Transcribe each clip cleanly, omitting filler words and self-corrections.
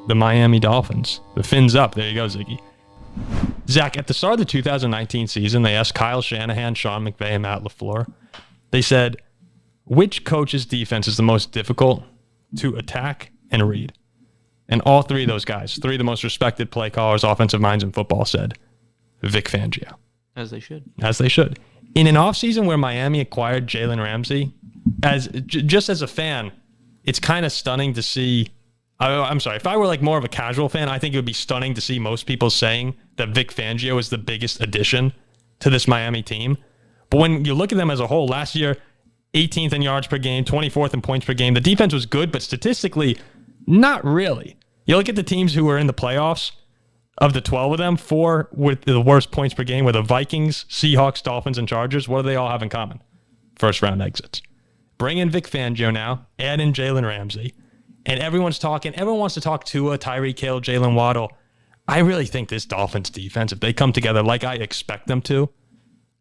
the Miami Dolphins. The fins up. There you go, Ziggy. Zach, at the start of the 2019 season, they asked Kyle Shanahan, Sean McVay, and Matt LaFleur. They said, which coach's defense is the most difficult to attack and read? And all three of those guys, three of the most respected play callers, offensive minds in football, said Vic Fangio. As they should. As they should. In an offseason where Miami acquired Jaylen Ramsey, just as a fan, it's kind of stunning to see. I'm sorry, if I were like more of a casual fan, I think it would be stunning to see most people saying that Vic Fangio is the biggest addition to this Miami team. But when you look at them as a whole, last year, 18th in yards per game, 24th in points per game. The defense was good, but statistically, not really. You look at the teams who were in the playoffs, of the 12 of them, 4 with the worst points per game were the Vikings, Seahawks, Dolphins, and Chargers. What do they all have in common? First round exits. Bring in Vic Fangio now, add in Jalen Ramsey, and everyone wants to talk Tua, Tyreek Hill, Jaylen Waddle. I really think this Dolphins defense, if they come together like I expect them to,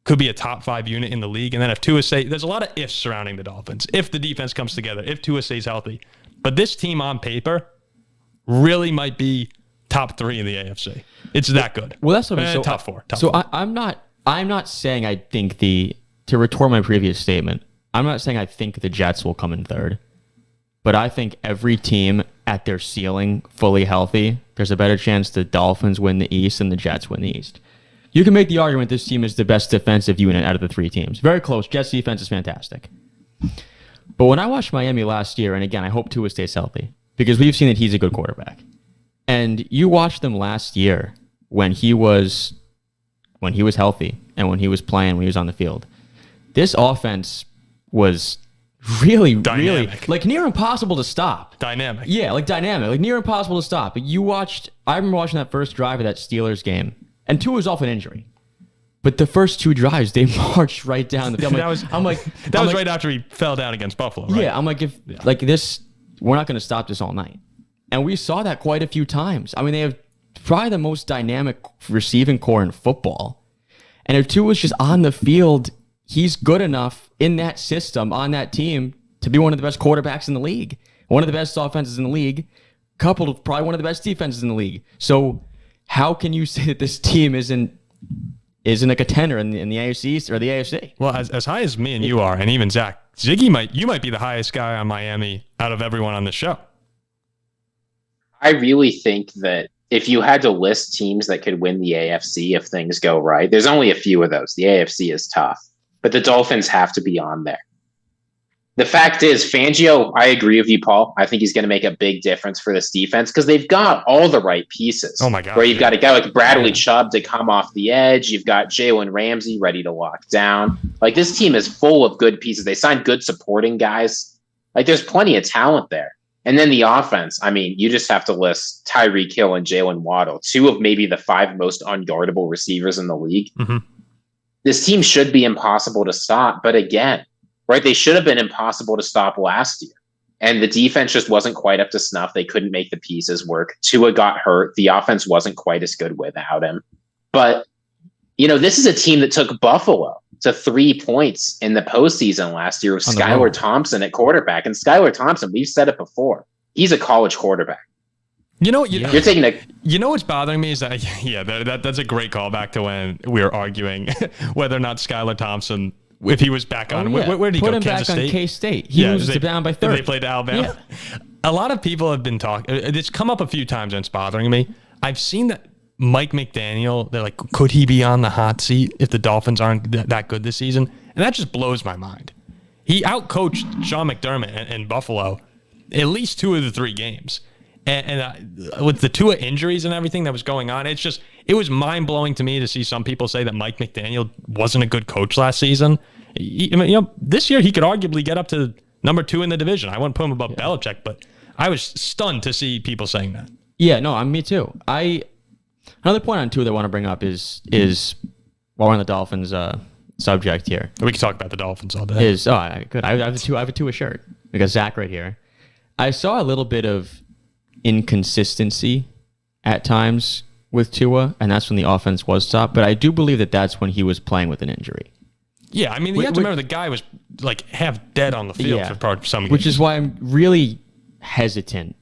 could be a top 5 unit in the league. And then if Tua there's a lot of ifs surrounding the Dolphins. If the defense comes together, if Tua stays healthy. But this team on paper really might be top 3 in the AFC. It's that good. Well, that's what I mean. So, top 4. I'm not saying I think to retort my previous statement, I'm not saying I think the Jets will come in 3rd. But I think every team at their ceiling, fully healthy, there's a better chance the Dolphins win the East and the Jets win the East. You can make the argument this team is the best defensive unit out of the 3 teams. Very close. Jets defense is fantastic. But when I watched Miami last year, and again, I hope Tua stays healthy, because we've seen that he's a good quarterback. And you watched them last year when he was healthy and when he was playing, when he was on the field. This offense was really, dynamic. Like near impossible to stop. Dynamic. Yeah, like dynamic. Like near impossible to stop. I remember watching that first drive of that Steelers game, and Tua was off an injury. But the first 2 drives, they marched right down the field. That was right after he fell down against Buffalo, right? Yeah, I'm like, we're not going to stop this all night. And we saw that quite a few times. I mean, they have probably the most dynamic receiving core in football. And if Tua was just on the field, he's good enough in that system, on that team, to be one of the best quarterbacks in the league, one of the best offenses in the league, coupled with probably one of the best defenses in the league. So how can you say that this team isn't a contender in the AFC East or the AFC? Well, as high as me and you are, and even Zach, you might be the highest guy on Miami out of everyone on the show. I really think that if you had to list teams that could win the AFC if things go right, there's only a few of those. The AFC is tough, but the Dolphins have to be on there. The fact is, Fangio, I agree with you, Paul. I think he's going to make a big difference for this defense because they've got all the right pieces. Oh, my God. Where you've got a guy like Bradley Chubb to come off the edge. You've got Jaylen Ramsey ready to lock down. Like, this team is full of good pieces. They signed good supporting guys. Like, there's plenty of talent there. And then the offense, I mean, you just have to list Tyreek Hill and Jaylen Waddle, 2 of maybe the 5 most unguardable receivers in the league. Mm-hmm. This team should be impossible to stop. But again, right, they should have been impossible to stop last year. And the defense just wasn't quite up to snuff. They couldn't make the pieces work. Tua got hurt. The offense wasn't quite as good without him. But, this is a team that took Buffalo to 3 points in the postseason last year with Skylar Thompson at quarterback. And Skylar Thompson, we've said it before, he's a college quarterback. You're taking a. What's bothering me is that that's a great callback to when we were arguing whether or not Skylar Thompson, if he was back on, where did he go? Put him Kansas back State? on K-State. He was down by 30. They played Alabama. Yeah. A lot of people have been talking. It's come up a few times and it's bothering me. I've seen that Mike McDaniel, they're like, could he be on the hot seat if the Dolphins aren't that good this season? And that just blows my mind. He outcoached Sean McDermott in Buffalo at least 2 of the 3 games. And with the Tua injuries and everything that was going on, it was mind-blowing to me to see some people say that Mike McDaniel wasn't a good coach last season. This year he could arguably get up to number 2 in the division. I wouldn't put him above Belichick, but I was stunned to see people saying that. Yeah, no, me too. Another point on Tua that I want to bring up is while we're on the Dolphins subject here. We can talk about the Dolphins all day. Good. I have a Tua shirt because Zach right here. I saw a little bit of inconsistency at times with Tua, and that's when the offense was stopped. But I do believe that that's when he was playing with an injury. Yeah, I mean, you have to remember the guy was like half dead on the field for some games. Which is why I'm really hesitant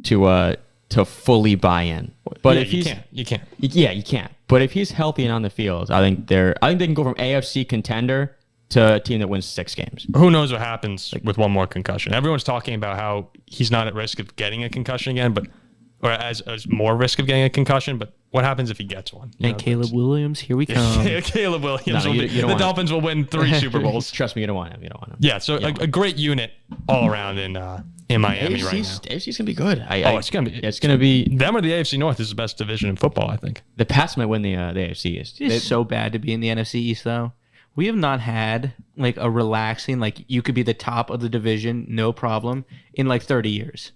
to to fully buy in. But Yeah, if he's you can't. yeah, you can't. But if he's healthy and on the field, I think they can go from AFC contender to a team that wins 6 games. Who knows what happens with one more concussion? Everyone's talking about how he's not at risk of getting a concussion again, or as more risk of getting a concussion. But what happens if he gets one? And Caleb Williams, here we come. Caleb Williams. No, The Dolphins will win 3 Super Bowls. Trust me, you don't want him. Yeah, so a great unit all around in Miami right now. AFC's gonna be good. It's gonna be them or the AFC North is the best division in football, I think. the Pats might win the AFC East. It's so bad to be in the NFC East, though. We have not had like a relaxing, like you could be the top of the division, no problem, in like 30 years.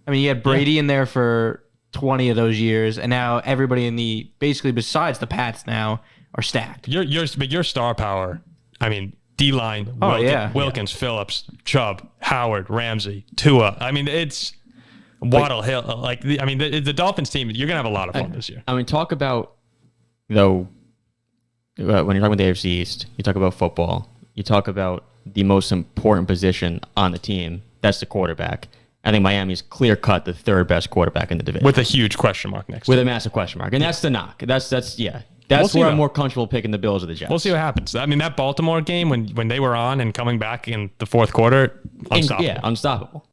I mean, you had Brady in there for 20 of those years, and now everybody in the basically besides the Pats now are stacked. Your star power. I mean, D-line, Wilkins, Phillips, Chubb, Howard, Ramsey, Tua. I mean, it's Waddle, Hill. The Dolphins team. You're gonna have a lot of fun this year. I mean, talk about though. When you're talking about the AFC East, you talk about football. You talk about the most important position on the team. That's the quarterback. I think Miami's clear cut the 3rd best quarterback in the division with a huge question mark next. With a massive question mark, and that's the knock. That's where I'm more comfortable picking the Bills or the Jets. We'll see what happens. I mean, that Baltimore game when they were on and coming back in the 4th quarter, unstoppable. Unstoppable.